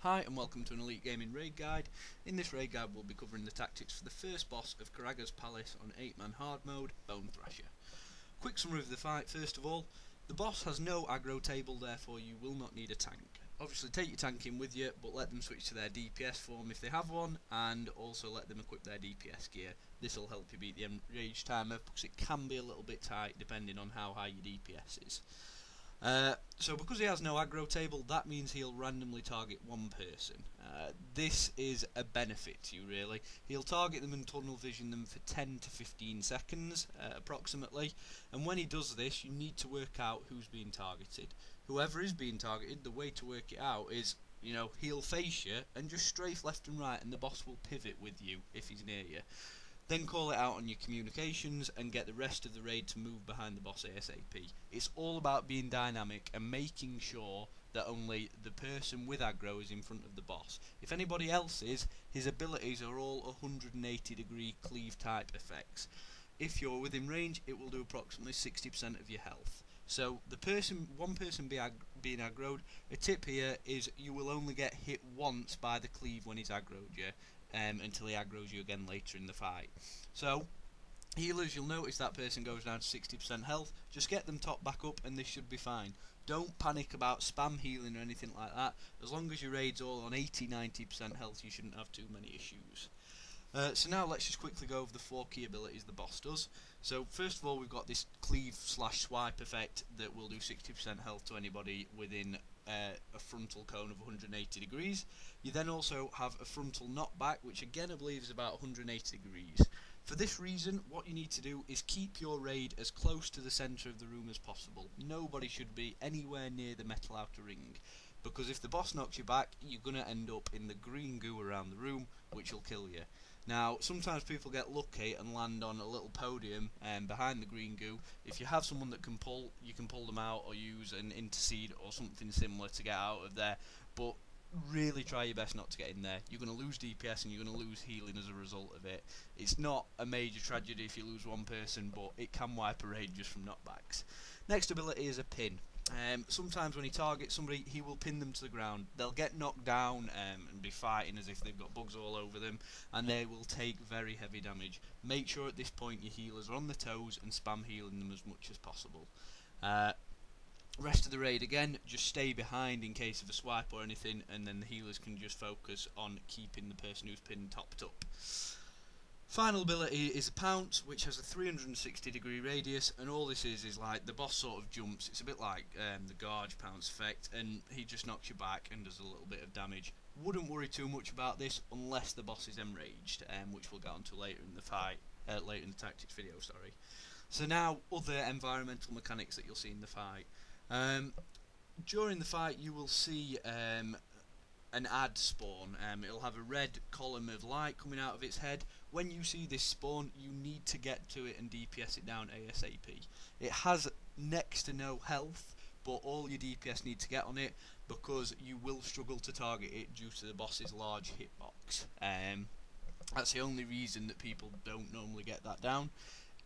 Hi and welcome to an Elite Gaming raid guide. In this raid guide we'll be covering the tactics for the first boss of Karaggas Palace on 8-man hard mode, Bonethrasher. Quick summary of the fight first of all. The boss has no aggro table, therefore you will not need a tank. Obviously take your tank in with you, but let them switch to their DPS form if they have one, and also let them equip their DPS gear. This will help you beat the enrage timer, because it can be a little bit tight depending on how high your DPS is. So because he has no aggro table, that means he'll randomly target one person. This is a benefit to you really. He'll target them and tunnel vision them for 10 to 15 seconds approximately, and when he does this you need to work out who's being targeted. Whoever is being targeted, the way to work it out is, he'll face you and just strafe left and right, and the boss will pivot with you if he's near you. Then call it out on your communications and get the rest of the raid to move behind the boss ASAP. It's all about being dynamic and making sure that only the person with aggro is in front of the boss. If anybody else is, his abilities are all 180 degree cleave type effects. If you're within range, it will do approximately 60% of your health. So one person being aggroed, a tip here is you will only get hit once by the cleave when he's aggroed you, until he aggroes you again later in the fight. So healers, you'll notice that person goes down to 60% health. Just get them top back up and this should be fine. Don't panic about spam healing or anything like that. As long as your raid's all on 80-90% health, you shouldn't have too many issues. So now let's just quickly go over the 4 key abilities the boss does. So first of all, we've got this cleave/swipe effect that will do 60% health to anybody within a frontal cone of 180 degrees. You then also have a frontal knockback, which again I believe is about 180 degrees. For this reason, what you need to do is keep your raid as close to the centre of the room as possible. Nobody should be anywhere near the metal outer ring, because if the boss knocks you back, you're going to end up in the green goo around the room, which will kill you. Now, sometimes people get lucky and land on a little podium behind the green goo. If you have someone that can pull, you can pull them out or use an intercede or something similar to get out of there, but really try your best not to get in there. You're going to lose DPS and you're going to lose healing as a result of it. It's not a major tragedy if you lose one person, but it can wipe a raid just from knockbacks. Next ability is a pin. Sometimes when he targets somebody, he will pin them to the ground. They'll get knocked down and be fighting as if they've got bugs all over them, and they will take very heavy damage. Make sure at this point your healers are on the toes and spam healing them as much as possible. Rest of the raid again, just stay behind in case of a swipe or anything, and then the healers can just focus on keeping the person who's pinned topped up. Final ability is a pounce, which has a 360 degree radius, and all this is like the boss sort of jumps. It's a bit like the Gorge pounce effect, and he just knocks you back and does a little bit of damage. Wouldn't worry too much about this unless the boss is enraged, which we'll get onto later in the fight, later in the tactics video, sorry. So now, other environmental mechanics that you'll see in the fight. During the fight you will see an ad spawn. It'll have a red column of light coming out of its head. When you see this spawn, you need to get to it and DPS it down ASAP. It has next to no health, but all your DPS need to get on it, because you will struggle to target it due to the boss's large hitbox. That's the only reason that people don't normally get that down.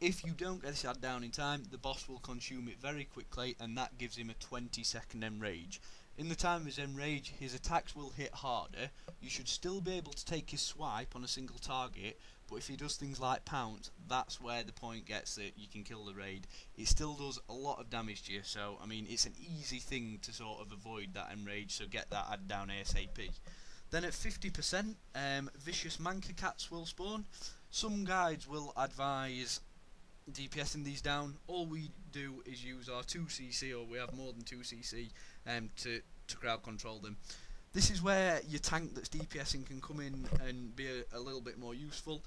If you don't get this ad down in time, the boss will consume it very quickly, and that gives him a 20-second enrage. In the time of his enrage, his attacks will hit harder. You should still be able to take his swipe on a single target, but if he does things like pounce, that's where the point gets that you can kill the raid. It still does a lot of damage to you, so I mean it's an easy thing to sort of avoid that enrage, so get that ad down ASAP. Then at 50%, vicious manca cats will spawn. Some guides will advise DPSing these down. All we do is use our 2cc, or we have more than 2cc, to crowd control them. This is where your tank that's DPSing can come in and be a little bit more useful.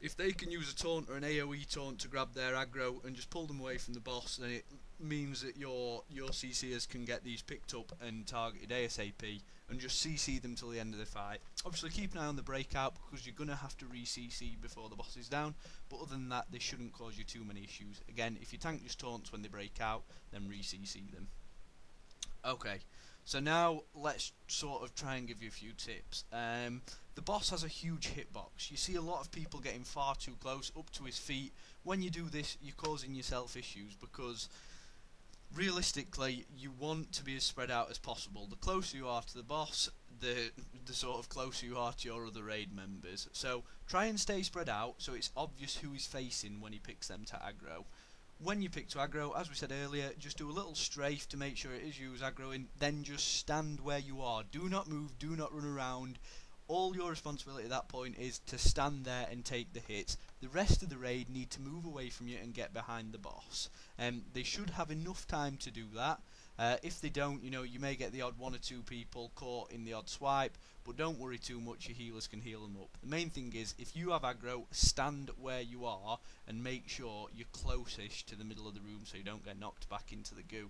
If they can use a taunt or an AoE taunt to grab their aggro and just pull them away from the boss, then it means that your CCers can get these picked up and targeted ASAP, and just CC them till the end of the fight. Obviously keep an eye on the breakout, because you're going to have to re-CC before the boss is down, but other than that this shouldn't cause you too many issues. Again, if your tank just taunts when they break out, then re-CC them. Okay, so now let's sort of try and give you a few tips. The boss has a huge hitbox. You see a lot of people getting far too close, up to his feet. When you do this, you're causing yourself issues, because realistically, you want to be as spread out as possible. The closer you are to the boss, the sort of closer you are to your other raid members. So try and stay spread out so it's obvious who he's facing when he picks them to aggro. When you pick to aggro, as we said earlier, just do a little strafe to make sure it is you who's aggroing, then just stand where you are. Do not move, do not run around. All your responsibility at that point is to stand there and take the hits. The rest of the raid need to move away from you and get behind the boss. They should have enough time to do that. If they don't, you may get the odd 1 or 2 people caught in the odd swipe, but don't worry too much, your healers can heal them up. The main thing is, if you have aggro, stand where you are and make sure you're close-ish to the middle of the room so you don't get knocked back into the goo.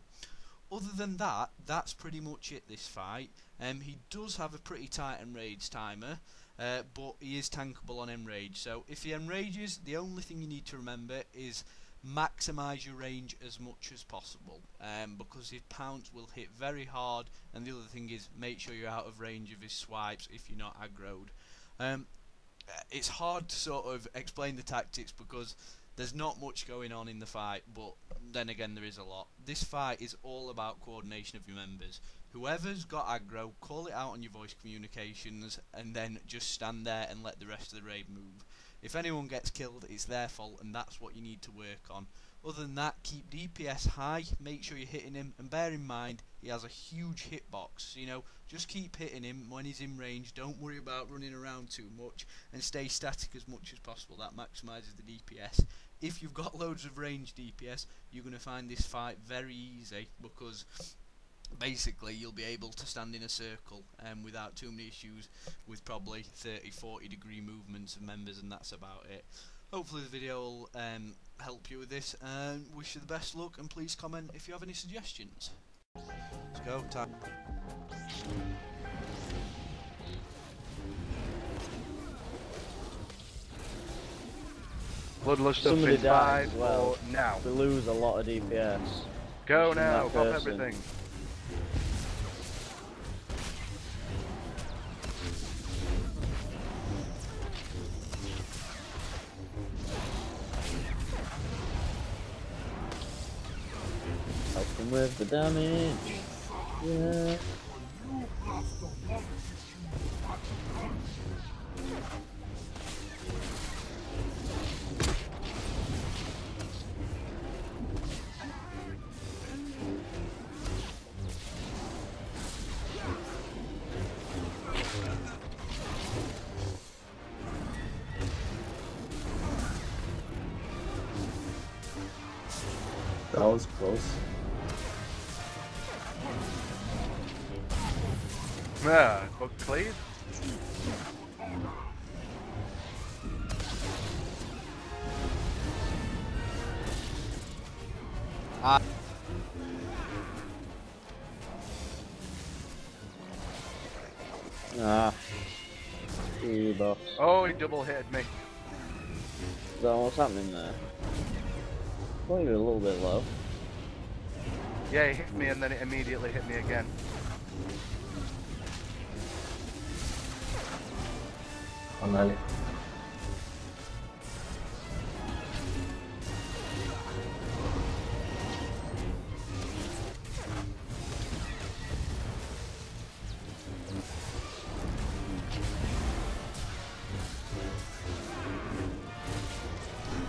Other than that, that's pretty much it this fight. He does have a pretty tight enrage timer, but he is tankable on enrage. So if he enrages, the only thing you need to remember is maximise your range as much as possible, because his pounce will hit very hard, and the other thing is make sure you're out of range of his swipes if you're not aggroed. It's hard to sort of explain the tactics because there's not much going on in the fight, but then again there is a lot. This fight is all about coordination of your members. Whoever's got aggro, call it out on your voice communications and then just stand there and let the rest of the raid move. If anyone gets killed, it's their fault, and that's what you need to work on. Other than that, keep DPS high, make sure you're hitting him, and bear in mind he has a huge hitbox. Just keep hitting him when he's in range. Don't worry about running around too much, and stay static as much as possible. That maximises the DPS. If you've got loads of range DPS, you're going to find this fight very easy, because basically you'll be able to stand in a circle without too many issues, with probably 30-40 degree movements of members, and that's about it. Hopefully the video will help you with this, and wish you the best luck, and please comment if you have any suggestions. Let's go, time. Bloodlust up in 5 or now. We lose a lot of DPS. Go now, pop everything. Help him with the damage. Yeah. That was close. Yeah, bug cleared. Boss. Oh, he double hit me. Is that what's happening there? I thought you were a little bit low. Yeah, he hit me and then it immediately hit me again. I'm early.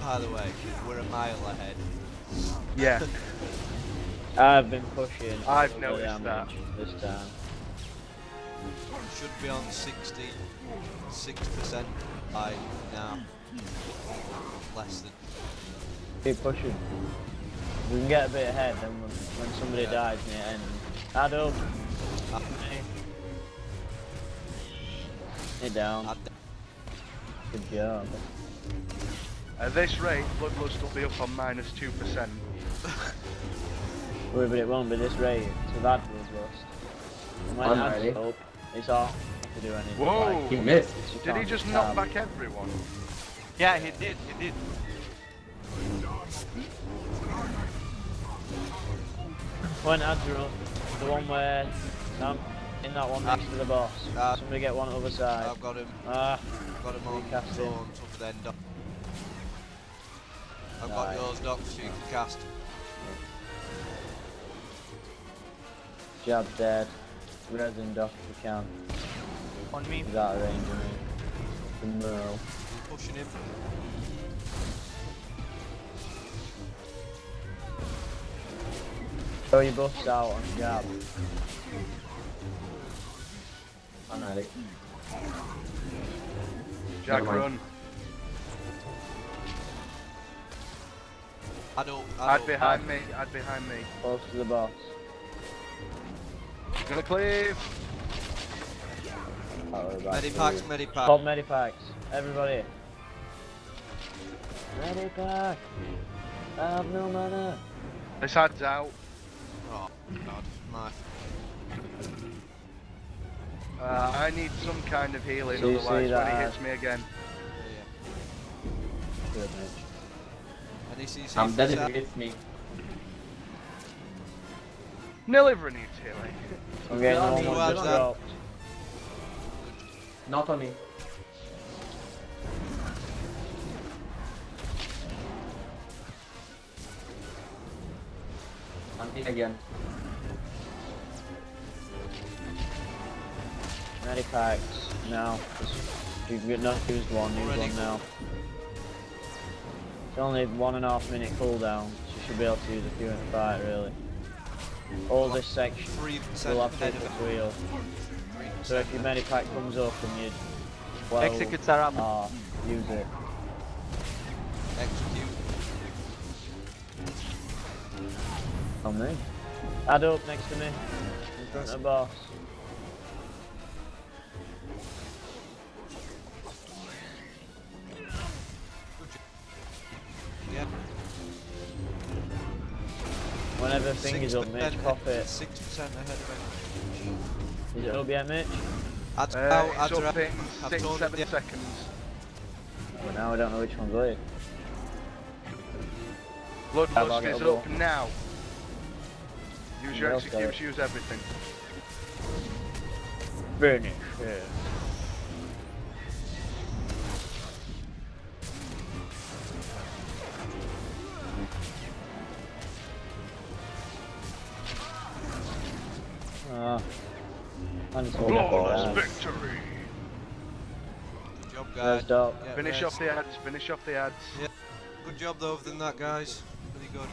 By the way, we're a mile ahead. Yeah. I've been pushing. I've noticed that. This time. Should be on 66% by now. Less than. Keep pushing. We can get a bit ahead, then when somebody dies near end. Adam! Hit down. Good job. At this rate, Bloodlust will be up on -2%. But it won't be this rate. It's a bad Bloodlust. When that's up, it's hard to do anything. Whoa! Like, he missed. Did he just knock back everyone? Yeah, he did, he did. When Admiral, the one where in that one next to the boss. Somebody get one other side. I've got him. Got him on cast him. top of then, Doc. I've got yours, Doc, so you can cast. Jab dead. Resin off if you can. On me. He's out of range of me. No. Pushing him. Throw your buffs out on jab. Annihilate. Jack, Never mind. run. Add Behind me. Add behind me. Close to the boss. He's gonna cleave. Medipacks, medipacks. Pop medipacks. Everybody. Medipack. I have no mana. This ad's out. Oh god, my. I need some kind of healing, So you otherwise see when that he hits me again. Good, Mitch. Any CC I'm for dead Zap? if it hits me. Niliver needs healing. I'm getting Yeah, almost who has just that? dropped. Not on me. I'm in again. Medipacks. Now. You've not used one, use Already one now. It's only 1.5 minute cooldown, so you should be able to use a few in the fight, really. All this section 3% will have ahead to of wheel. So if your medipack comes up and you Execute Sarah. use it. Execute. On me. Add up next to me. In front of the boss. Yeah. Whenever fingers up, Mitch, pop it. 6% ahead of him. Is it up yet, Mitch? Add out, It's add up out. in I've 6, told 7 you. seconds. But now I don't know which one's which. Bloodlust is I'll up now. Use your Else got executes, it. use everything. Finish. Yeah. I'm just holding Flawless down. victory! Good job, There's guys. dope. Yeah, Finish yeah. off the ads, finish off the ads. Good job though, other than that, guys. Really good.